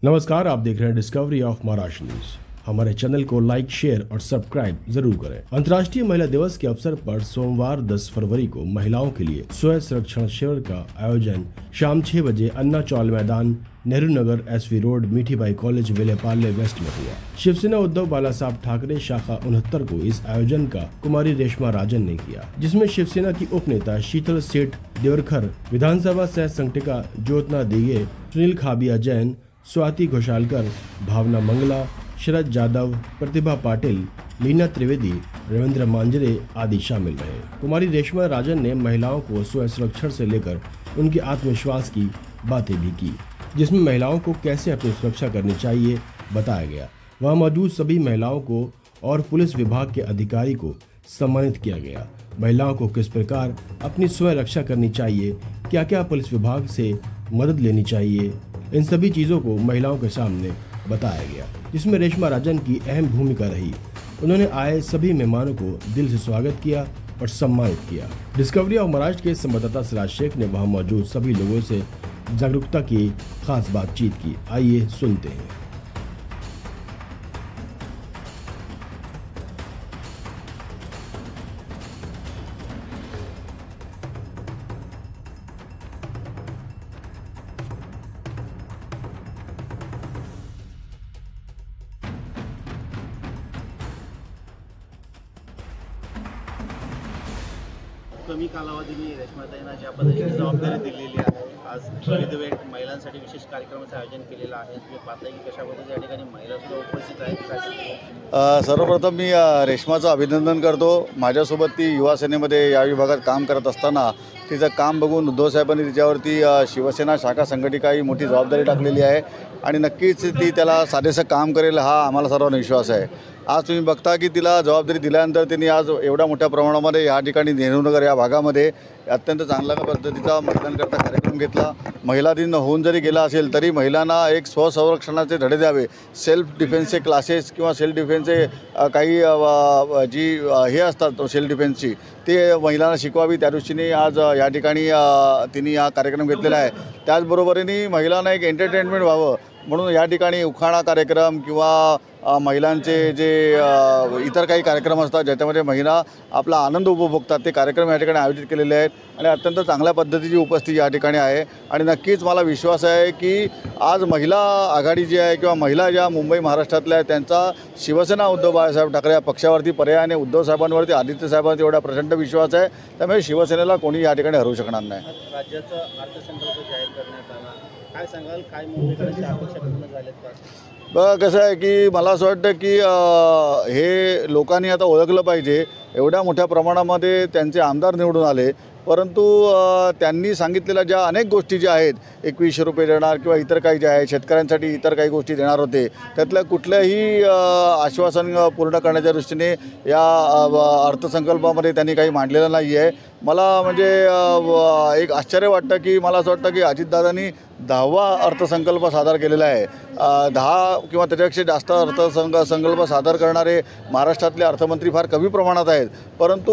नमस्कार, आप देख रहे हैं डिस्कवरी ऑफ महाराष्ट्र न्यूज। हमारे चैनल को लाइक, शेयर और सब्सक्राइब जरूर करें। अंतर्राष्ट्रीय महिला दिवस के अवसर पर सोमवार 10 फरवरी को महिलाओं के लिए स्वयं संरक्षण शिविर का आयोजन शाम 6 बजे Anna Chawl Maidan, Nehru Nagar, SV road, Mithibai college, Vile Parle west में हुआ। शिवसेना उद्धव बालासाहब ठाकरे शाखा 69 को इस आयोजन का कुमारी रेशमा राजन ने किया, जिसमें शिवसेना की उप नेता शीतल सेठ देवरखर, विधानसभा सह संगठिका ज्योत्ना दिगे, सुनील खाबिया जैन, स्वाति घोषालकर, भावना मंगला, शरद जादव, प्रतिभा पाटिल, लीना त्रिवेदी, रविंद्र मांजरे आदि शामिल रहे। कुमारी रेशमा राजन ने महिलाओं को स्वयं सुरक्षा से लेकर उनके आत्मविश्वास की बातें भी की, जिसमें महिलाओं को कैसे अपनी सुरक्षा करनी चाहिए बताया गया। वहां मौजूद सभी महिलाओं को और पुलिस विभाग के अधिकारी को सम्मानित किया गया। महिलाओं को किस प्रकार अपनी स्वयं रक्षा करनी चाहिए, क्या क्या पुलिस विभाग से मदद लेनी चाहिए, इन सभी चीजों को महिलाओं के सामने बताया गया, जिसमें रेशमा राजन की अहम भूमिका रही। उन्होंने आए सभी मेहमानों को दिल से स्वागत किया और सम्मानित किया। डिस्कवरी ऑफ महाराष्ट्र के संवाददाता सिराज शेख ने वहां मौजूद सभी लोगों से जागरूकता की खास बातचीत की। आइए सुनते हैं। कमी कालावधीने रेश्माताईंना ज्या पद्धतीने जबाबदारी दिलेली आहे, आज विविध महिलांसाठी विशेष कार्यक्रमाचं आयोजन केलेलं आहे। तुम्ही पाहताय की कशा पद्धतीने या ठिकाणी महिला सुद्धा उपस्थित आहेत। सर्वप्रथम मी रेश्माचं अभिनंदन करतो। माझ्यासोबत ती युवा सेनेमध्ये या विभागात काम करत असताना तिचं काम बघून उद्धव साहेबांनी तिच्यावरती शिवसेना शाखा संघटिका ही मोठी जबाबदारी टाकलेली आहे आणि नक्कीच ती त्याला साधेसं काम करेल हा आम्हाला सर्वांना विश्वास आहे। आज तुम्ही बघता की तिला जबाबदारी दिल्यानंतर त्यांनी आज एवढ्या मोठ्या प्रमाणामध्ये या ठिकाणी नेहरूनगर या भागामध्ये अत्यंत चांगल्या पद्धतीचा मतदानकर्ता कार्यक्रम घेतला। महिला दिन होऊन जरी गेला असेल तरी महिलांना एक स्वसंरक्षणाचे धडे द्यावे, सेल्फ डिफेन्सचे क्लासेस किंवा सेल्फ डिफेन्सचे काही जी हे असतात सेल्फ डिफेन्सची ते महिलांना शिकवावी, त्या दृष्टीने आज या ठिकाणी तिने हा कार्यक्रम घेतलेला आहे। त्याचबरोबरीने महिलांना एक एंटरटेनमेंट व्हावं म्हणून या ठिकाणी उखाणा कार्यक्रम किंवा महिलांचे जे इतर काही कार्यक्रम असतात ज्याच्यामध्ये महिला आपला आनंद उपभोगतात ते कार्यक्रम या ठिकाणी आयोजित केलेले आहेत आणि अत्यंत चांगल्या पद्धतीची उपस्थिती या ठिकाणी आहे। आणि नक्कीच मला विश्वास आहे की आज महिला आघाडी जी आहे किंवा महिला ज्या मुंबई महाराष्ट्रातल्या आहेत त्यांचा शिवसेना उद्धव बाळासाहेब ठाकरे या पक्षावरती पर्यायाने उद्धव साहेबांवरती आदित्य साहेबांचा एवढा प्रचंड विश्वास आहे, त्यामुळे शिवसेनेला कोणी या ठिकाणी हरवू शकणार नाही। राज्याचा अर्थसंकल्प जाहीर करण्यात आला, काय सांगाल, काय मुंबईकरांच्या अपेक्षा पूर्ण झाल्यात का? कसं आहे की मला असं वाटतं की हे लोकांनी आता ओळखलं पाहिजे। एवढ्या मोठ्या प्रमाणामध्ये त्यांचे आमदार निवडून आले, परंतु त्यांनी सांगितलेल्या ज्या अनेक गोष्टी ज्या आहेत 2100 रुपये देणार किंवा इतर काही जे आहे शेतकऱ्यांसाठी इतर काही गोष्टी देणार होते, त्यातल्या कुठल्याही आश्वासन पूर्ण करण्याच्या दृष्टीने या अर्थसंकल्पामध्ये त्यांनी काही मांडलेलं नाही आहे। मला म्हणजे एक आश्चर्य वाटतं की मला असं वाटतं की अजितदादांनी 10वा अर्थसंकल्प सादर केलेला आहे। 10 किंवा त्याच्यापेक्षा जास्त अर्थसंकल्प सादर करणारे महाराष्ट्रातले अर्थमंत्री फार कमी प्रमाणात आहेत, परंतु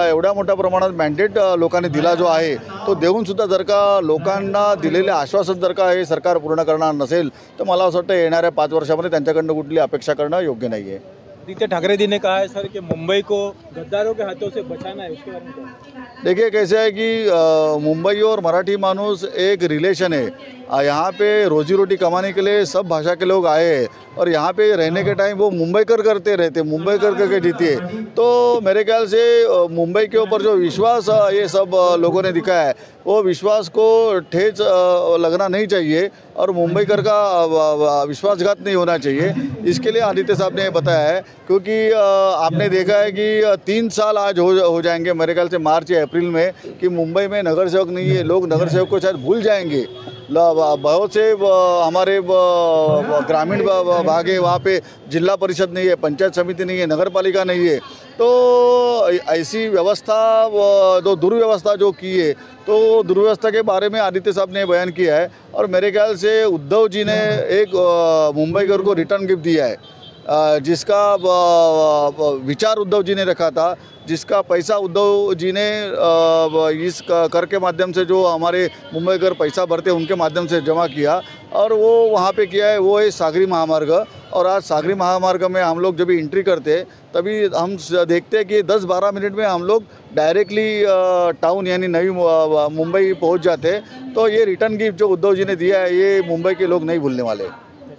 एवढ्या मोठ्या प्रमाणात मॅन्डेट लोकांनी दिला जो आहे तो देऊनसुद्धा जर का लोकांना दिलेले आश्वासन जर का हे सरकार पूर्ण करणार नसेल तर मला असं वाटतं येणाऱ्या 5 वर्षामध्ये त्यांच्याकडनं कुठली अपेक्षा करणं योग्य नाही आहे। आदित्य ठाकरे जी ने कहा है सर कि मुंबई को गद्दारों के हाथों से बचाना है, उसके बारे में क्या? देखिए कैसे है कि मुंबई और मराठी मानूस एक रिलेशन है। यहाँ पे रोजी रोटी कमाने के लिए सब भाषा के लोग आए हैं और यहाँ पे रहने के टाइम वो मुंबईकर करते रहते, मुंबईकर करके जीते। तो मेरे ख्याल से मुंबई के ऊपर जो विश्वास ये सब लोगों ने दिखाया है वो विश्वास को ठेस लगना नहीं चाहिए और मुंबईकर का विश्वासघात नहीं होना चाहिए। इसके लिए आदित्य साहब ने बताया है, क्योंकि आपने देखा है कि 3 साल आज हो जाएंगे मेरे ख्याल से मार्च या अप्रैल में कि मुंबई में नगर सेवक नहीं है। लोग नगर सेवक को शायद भूल जाएंगे। बहुत से हमारे ग्रामीण भाग है, वहाँ पे जिला परिषद नहीं है, पंचायत समिति नहीं है, नगर पालिका नहीं है। तो ऐसी व्यवस्था जो दुर्व्यवस्था जो की है तो दुर्व्यवस्था के बारे में आदित्य साहब ने बयान किया है और मेरे ख्याल से उद्धव जी ने एक मुंबईकर को रिटर्न गिफ्ट दिया है। जिसका विचार उद्धव जी ने रखा था, जिसका पैसा उद्धव जी ने इस कर के माध्यम से जो हमारे मुंबई कर पैसा भरते उनके माध्यम से जमा किया और वो वहाँ पे किया है, वो है सागरी महामार्ग। और आज सागरी महामार्ग में हम लोग जब एंट्री करते तभी हम देखते हैं कि 10-12 मिनट में हम लोग डायरेक्टली टाउन यानी नई मुंबई पहुँच जाते। तो ये रिटर्न गिफ्ट जो उद्धव जी ने दिया है ये मुंबई के लोग नहीं भूलने वाले।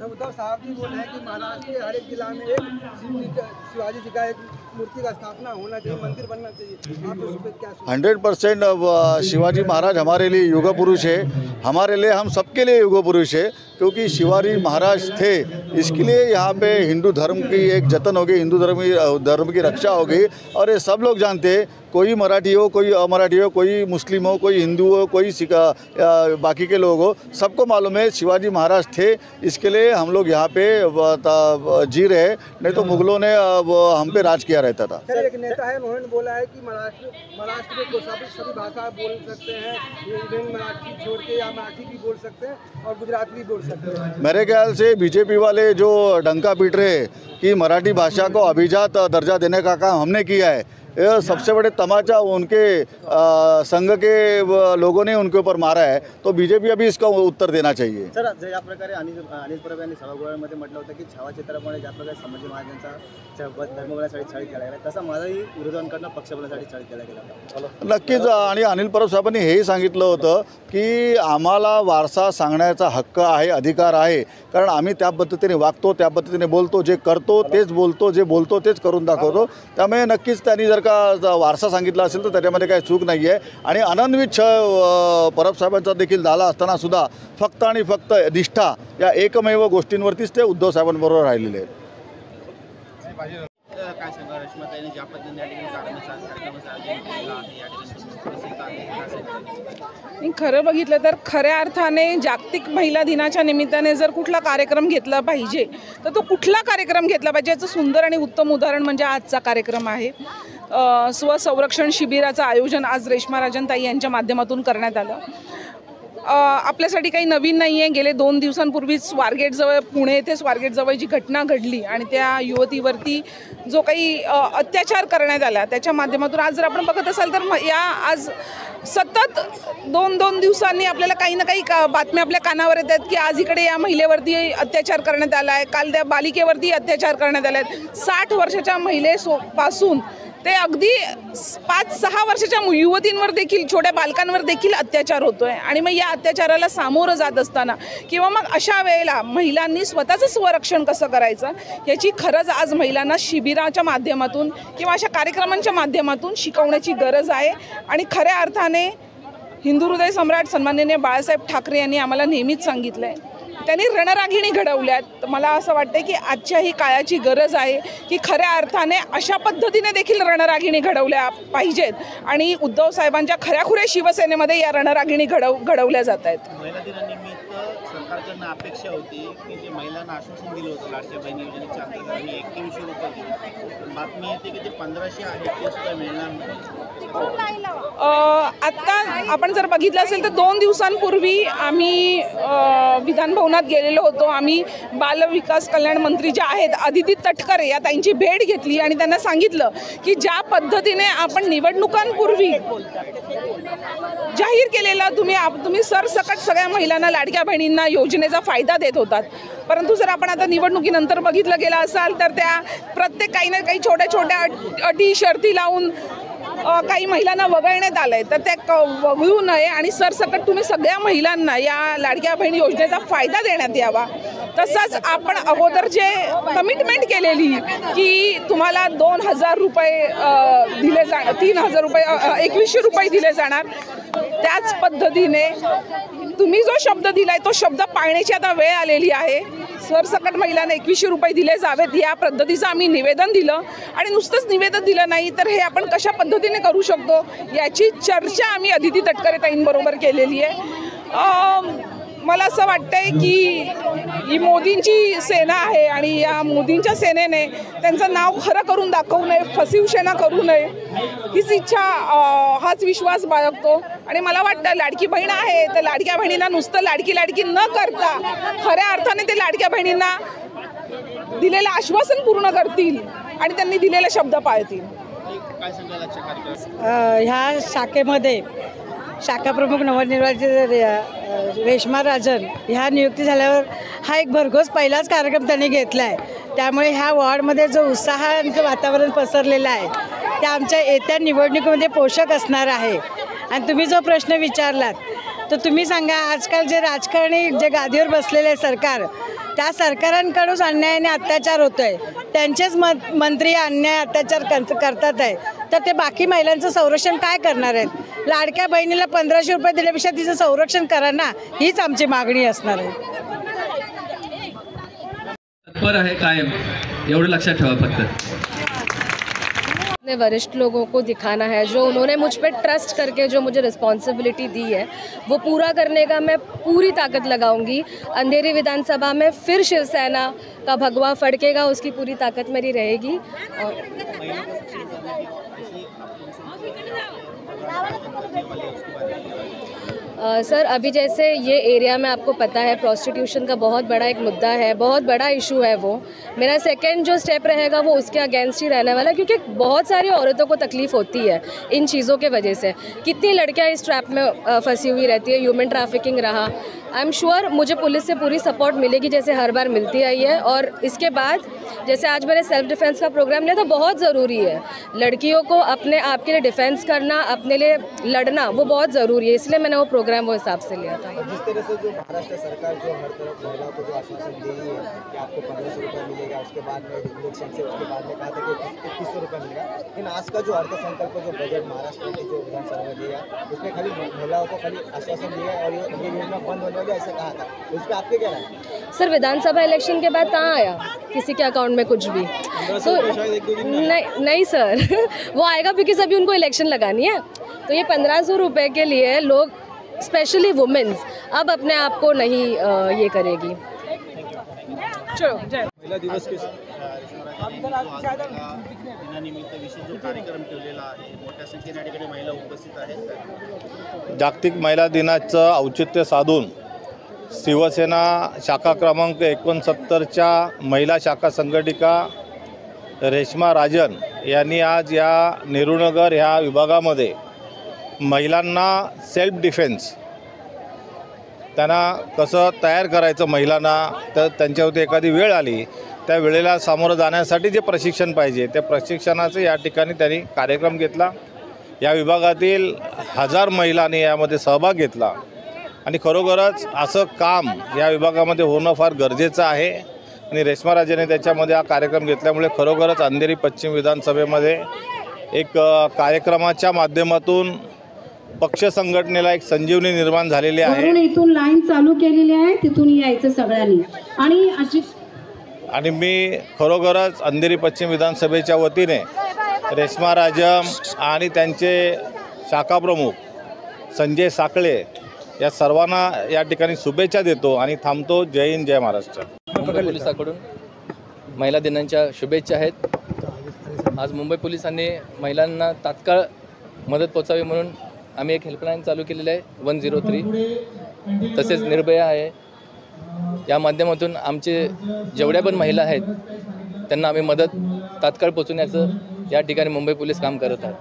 उद्धव साहब जी बोल रहे हैं कि महाराष्ट्र के हर एक जिला में एक शिवाजी जी का एक मूर्ति का स्थापना होना चाहिए, मंदिर बनना चाहिए। आप उस पर क्या 100% शिवाजी महाराज हमारे लिए युग पुरुष है, हमारे लिए, हम सबके लिए युग पुरुष है, क्योंकि शिवाजी महाराज थे। इसके लिए यहाँ पे हिंदू धर्म की एक जतन होगी, हिंदू धर्म की रक्षा होगी। और ये सब लोग जानते हैं, कोई मराठी हो, कोई अमराठी हो, कोई मुस्लिम हो, कोई हिंदू हो, कोई सिख बाकी के लोग हो, सबको मालूम है शिवाजी महाराज थे। इसके लिए हम लोग यहाँ पे जी रहे, नहीं तो मुगलों ने हम पे राज किया रहता था। सर, एक नेता है, उन्होंने बोला है कि महाराष्ट्र में सभी भाषा बोल सकते हैं, इवन मराठी छोड़ के या मराठी भी बोल सकते हैं और गुजराती भी बोल सकते हैं। मेरे ख्याल से बीजेपी वाले जो डंका पीट रहे कि मराठी भाषा को अभिजात दर्जा देने का काम हमने किया है, यह सबसे बड़े तमाचा उनके संघ के लोगों ने उनके ऊपर मारा है। तो बीजेपी अभी इसका उत्तर देना चाहिए। सर, ज्या प्रकारे अनिल परब यांनी सभागृहामध्ये म्हटलं होतं की छावा चित्रामुळे ज्या प्रकारे संभाजी महाराजांचा धर्म बनण्यासाठी छळ केला गेला, तसा माझाही विरोधकांकडून पक्ष बनण्यासाठी छळ केला गेला। नक्कीच, आणि अनिल परब साहेबांनी हेही सांगितलं होतं की आम्हाला वारसा सांगण्याचा हक्क आहे, अधिकार आहे, कारण आम्ही त्या पद्धतीने वागतो, त्या पद्धतीने बोलतो, जे करतो तेच बोलतो, जे बोलतो तेच करून दाखवतो। त्यामुळे नक्कीच त्यांनी जर का वारसा सांगितला असेल तर त्याच्यामध्ये काही चूक नाही आहे। आणि आनंदवित परब साहेबांचा देखील झाला असताना सुद्धा फक्त आणि फक्त निष्ठा या एकमेव गोष्टींवरतीच ते उद्धव साहेबांबरोबर राहिलेले आहेत। काय सांगा रेश्माताईने ज्या पद्धतीने या ठिकाणी कार्यक्रमाचं आयोजन केलेलं आहे, या ठिकाणी खरं बघितलं तर खऱ्या अर्थाने जागतिक महिला दिनाच्या निमित्ताने जर कुठला कार्यक्रम घेतला पाहिजे तर तो कुठला कार्यक्रम घेतला पाहिजे याचं सुंदर आणि उत्तम उदाहरण म्हणजे आजचा कार्यक्रम आहे। स्वसंरक्षण शिबिराचं आयोजन आज रेश्मा राजनताई यांच्या माध्यमातून करण्यात आलं। आपल्यासाठी काही नवीन नाही आहे। गेले 2 दिवसांपूर्वी स्वारगेटजवळ, पुणे येथे स्वारगेटजवळ जी घटना घडली आणि त्या युवतीवरती जो काही अत्याचार करण्यात आला त्याच्या माध्यमातून आज जर आपण बघत असाल तर या आज सतत 2 दिवसांनी आपल्याला काही ना काही बातम्या आपल्या कानावर येतात की आज इकडे या महिलेवरती अत्याचार करण्यात आला आहे, काल त्या बालिकेवरती अत्याचार करण्यात आले आहेत। 60 वर्षाच्या महिलेपासून ते अगदी 5-6 वर्षाच्या युवतींवर देखील, छोट्या बालकांवर देखील अत्याचार होतोय। आणि मग या अत्याचाराला सामोरं जात असताना किंवा मग अशा वेळेला महिलांनी स्वतःचं स्वरक्षण कसं करायचं याची खरंच आज महिलांना शिबिराच्या माध्यमातून किंवा अशा कार्यक्रमांच्या माध्यमातून शिकवण्याची गरज आहे। आणि खऱ्या अर्थाने हिंदू हृदय सम्राट सन्माननीय बाळासाहेब ठाकरे यांनी आम्हाला नेहमीच सांगितलं आहे, त्यांनी रणरागिणी घडवल्यात। मला असं वाटतं की आजच्या ही काळाची गरज आहे की खऱ्या अर्थाने अशा पद्धतीने देखील रणरागिणी घडवल्या पाहिजेत आणि उद्धव साहेबांच्या खऱ्याखुऱ्या शिवसेनेमध्ये या रणरागिणी घडवल्या जात आहेत। महिला दिनानिमित्त सरकारकडून अपेक्षा होती की जे महिलांना आश्वासन दिलं होतं लाडक्या बहिणी योजनेच्या अंतर्गत आम्ही 2100 रुपये दिले, बातमी येते की ते 1500 आहेत ते सुद्धा मिळणार नाही। आत्ता आपण जर बघितलं असेल तर 2 दिवसांपूर्वी आम्ही विधान भवनात गेलेलो होतो। आम्ही बाल विकास कल्याण मंत्री ज्या आहेत अदिती तटकरे या त्यांची भेट घेतली आणि त्यांना सांगितलं की ज्या पद्धतीने आपण निवडणुकांपूर्वी जाहीर केलेला तुम्ही सरसकट सगळ्या महिलांना, लाडक्या बहिणींना योजनेचा फायदा देत होतात, परंतु जर आपण आता निवडणुकीनंतर बघितलं गेलं असाल तर त्या प्रत्येक काही ना काही छोट्या छोट्या अटी शर्ती लावून काही महिलांना वगळण्यात आलंय। तर त्या वगळू नये आणि सरसकट तुम्ही सगळ्या महिलांना या लाडक्या बहिणी योजनेचा फायदा देण्यात यावा। तसंच आपण अगोदर जे कमिटमेंट केलेली की तुम्हाला 2000 रुपये दिले जाणार, 3000 रुपये, 2100 रुपये दिले जाणार, त्याच पद्धतीने तुम्ही जो शब्द दिलाय तो शब्द पाळण्याची आता वेळ आलेली आहे। सरसकट महिलांना 2100 रुपये दिले जावेत या पद्धतीचं आम्ही निवेदन दिलं आणि नुसतंच निवेदन दिलं नाही तर हे आपण कशा पद्धतीने करू शकतो याची चर्चा आम्ही अदिती तटकरे ताईंबरोबर केलेली आहे। मला असं वाटतंय की ही मोदींची सेना आहे आणि या मोदींच्या सेनेने त्यांचं नाव खरं करून दाखवू नये, फसवशेना करू नये हीच इच्छा, हाच विश्वास बाळगतो। आणि मला वाटतं लाडकी बहीण आहे तर लाडक्या बहिणींना नुसतं लाडकी लाडकी न करता खऱ्या अर्थाने ते लाडक्या बहिणींना दिलेलं आश्वासन पूर्ण करतील आणि त्यांनी दिलेले शब्द पाळतील. काय सांगाल आजच्या कार्यक्रमात? ह्या शाखेमध्ये शाखा प्रमुख नवनिर्वाचित रेश्मा राजन ह्या नियुक्ती झाल्यावर हा एक भरघोस पहिलाच कार्यक्रम त्यांनी घेतला आहे. त्यामुळे ह्या वॉर्डमध्ये जो उत्साहाचं वातावरण पसरलेलं आहे ते आमच्या येत्या निवडणुकीमध्ये पोषक असणार आहे. आणि तुम्ही जो प्रश्न विचारलात तर तुम्ही सांगा, आजकाल जे राजकारणी जे गादीवर बसलेले सरकार, त्या सरकारांकडूनच अन्याय आणि अत्याचार होतो आहे. त्यांचेच मंत्री अन्याय अत्याचार करतात आहे, तर ते बाकी महिलांचं संरक्षण काय करणार आहेत? लाडक्या बहिणीला 1500 रुपये दिल्यापेक्षा तिचं संरक्षण करा ना, हीच आमची मागणी असणार आहे. तत्पर आहे कायम, एवढं लक्षात ठेवा फक्त. अपने वरिष्ठ लोगों को दिखाना है, जो उन्होंने मुझ पे ट्रस्ट करके जो मुझे रिस्पॉन्सिबिलिटी दी है वो पूरा करने का मैं पूरी ताकत लगाऊंगी. अंधेरी विधानसभा में फिर शिवसेना का भगवा फड़केगा, उसकी पूरी ताकत मेरी रहेगी. और सर, अभी जैसे ये एरिया में आपको पता है प्रोस्टिट्यूशन का बहुत बड़ा एक मुद्दा है, बहुत बड़ा इशू है वो. मेरा सेकंड जो स्टेप रहेगा वो उसके अगेंस्ट ही रहने वाला है, क्योंकि बहुत सारी औरतों को तकलीफ़ होती है इन चीज़ों के वजह से. कितनी लड़कियां इस ट्रैप में फंसी हुई रहती है, ह्यूमन ट्रैफिकिंग रहा. आई एम श्योर मुझे पुलिस से पूरी सपोर्ट मिलेगी, जैसे हर बार मिलती आई है. और इसके बाद जैसे आज मैंने सेल्फ डिफेंस का प्रोग्राम लिया, तो बहुत ज़रूरी है लड़कियों को अपने आप के लिए डिफेंस करना, अपने लिए लड़ना, वो बहुत ज़रूरी है. इसलिए मैंने वो प्रोग्राम वो हिसाब से लिया था. जिस तरह से जो महाराष्ट्र सरकार जो हर तरफ महिलाओं को जो आश्वासन दे रही है कि आपको 1500 रुपये मिलेगा, उसके बाद में इलेक्शन से उसके बाद में कहा था कि 2100 रुपये मिलेगा, लेकिन आज का जो अर्थसंकल्प जो बजट महाराष्ट्र के जो विधानसभा में दिया उसमें खाली महिलाओं को खाली आश्वासन दिया और ये योजना बंद होने वाली ऐसा कहा था. उस पर आपके क्या राय? सर, विधानसभा इलेक्शन के बाद कहाँ आया किसी के अकाउंट में कुछ भी? तो नहीं सर वो आएगा बिकॉज अभी उनको इलेक्शन लगानी है. तो ये 1500 रुपये के लिए लोग, स्पेशली वुमेन्स, अब अपने आप को नहीं ये करेगी. चलो जय. महिला दिवस के दिनानिमित्त विशेष जो कार्यक्रम ठेवलेला आहे, मोठ्या संख्येने या ठिकाणी महिला उपस्थित आहेत. जागतिक महिला दिनाचं औचित्य साधून शिवसेना शाखा क्रमांक 69च्या महिला शाखा संघटिका रेश्मा राजन यांनी आज या नेहरूनगर ह्या विभागामध्ये महिलांना सेल्फ डिफेन्स त्यांना कसं तयार करायचं महिलांना, तर त्यांच्यावरती एखादी वेळ आली त्या वेळेला सामोरं जाण्यासाठी जे प्रशिक्षण पाहिजे त्या प्रशिक्षणाचं या ठिकाणी त्यांनी कार्यक्रम घेतला. या विभागातील 1000 महिलांनी यामध्ये सहभाग घेतला आणि खरोखरच असं काम या विभागामध्ये होणं फार गरजेचं आहे. आणि रेश्मा राजेने त्याच्यामध्ये हा कार्यक्रम घेतल्यामुळे खरोखरच अंधेरी पश्चिम विधानसभेमध्ये एक कार्यक्रमाच्या माध्यमातून पक्ष संघटनेला एक संजीवनी निर्माण झालेली आहे. इथून लाईन चालू केलेली आहे, तिथून यायचं सगळ्यांनी. आणि मी खरोखरच अंधेरी पश्चिम विधानसभेच्या वतीने रेश्मा राजन आणि त्यांचे शाखा प्रमुख संजय साखळे या सर्वांना या ठिकाणी शुभेच्छा देतो आणि थांबतो. जय हिंद, जय महाराष्ट्र. मुंबई पोलिसांकडून महिला दिनाच्या शुभेच्छा आहेत. आज मुंबई पोलिसांनी महिलांना तात्काळ मदत पोचावी म्हणून आम्ही एक हेल्पलाईन चालू केलेली आहे 103. तसेच निर्भया आहे. या माध्यमातून आमचे जेवढ्या पण महिला आहेत त्यांना आम्ही मदत तात्काळ पोचवण्याचं या ठिकाणी मुंबई पोलीस काम करत आहेत.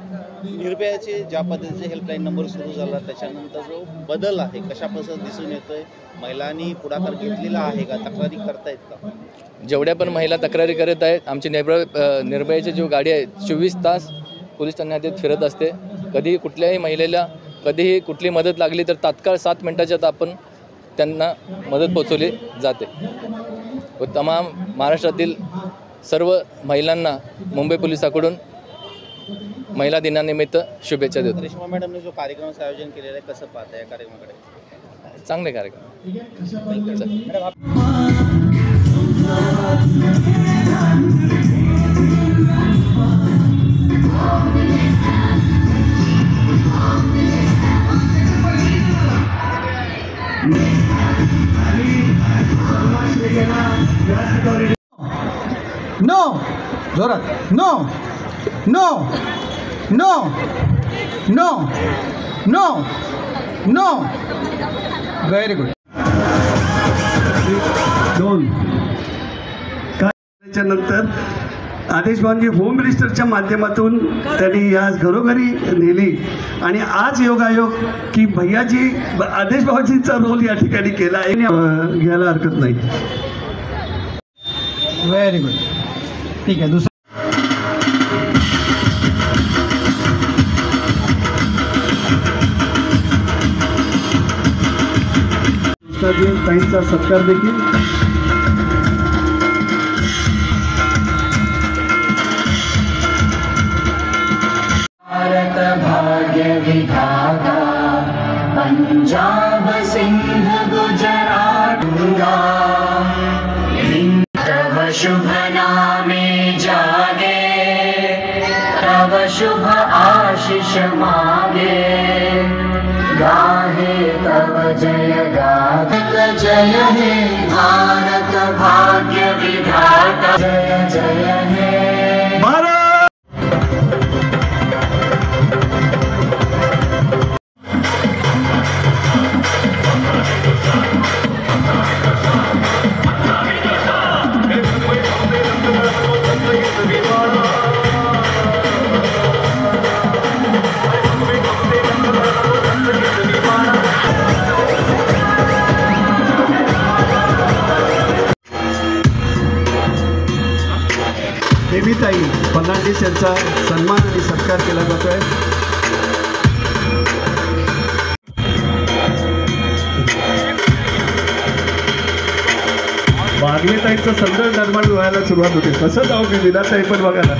निर्भयाचे ज्या पद्धतीचे हेल्पलाईन नंबर सुरू झाला त्याच्यानंतर जो बदल आहे कशा पद्धतीने दिसून येतोय? महिलांनी पुढाकार घेतलेला आहे का? तक्रारी करतायत का? जेवढ्या पण महिला तक्रारी करत आहेत, आमची निर्भयाची जो गाडी आहे 24 तास पोलीस ठाण्यात फिरत असते. कधीही कुठल्याही महिलेला कधीही कुठली मदत लागली तर तात्काळ 7 मिनिटाच्यात आपण त्यांना मदत पोचवली जाते. व तमाम महाराष्ट्रातील सर्व महिलांना मुंबई पोलिसांकडून महिला दिनानिमित्त शुभेच्छा देतो. रेश्मा मॅडमने जो कार्यक्रमाचं आयोजन केलेलं आहे कसं पाहता या कार्यक्रमाकडे? चांगले कार्यक्रम. नो जोरात no no no no no no. Very good. 2 त्याच्यानंतर आदेश भाऊंजी होम मिनिस्टरच्या माध्यमातून त्यांनी आज घरोघरी नेली आणि आज योगायोग की भैयाजी आदेश भाऊजींचा रोल या ठिकाणी केला आहे घ्यायला हरकत नाही. Very good. ठीक आहे. दुसरं ताईंचा सत्कार देखील भारत भाग्य विधाता पंजाब सिंध गुजरात तव शुभ नामे जागे तव शुभ आशीष मागे गाहे तव जय गाथ जय हे भारत भाग्य विधाता जय जय हे भारत. देवीताई फर्नांडिस यांचा सन्मान आणि सत्कार केला जातोय. बागलेताईंचं संदर्भ निर्माण व्हायला सुरुवात होते. कसं जाऊ की विधाताई पण बघा ना.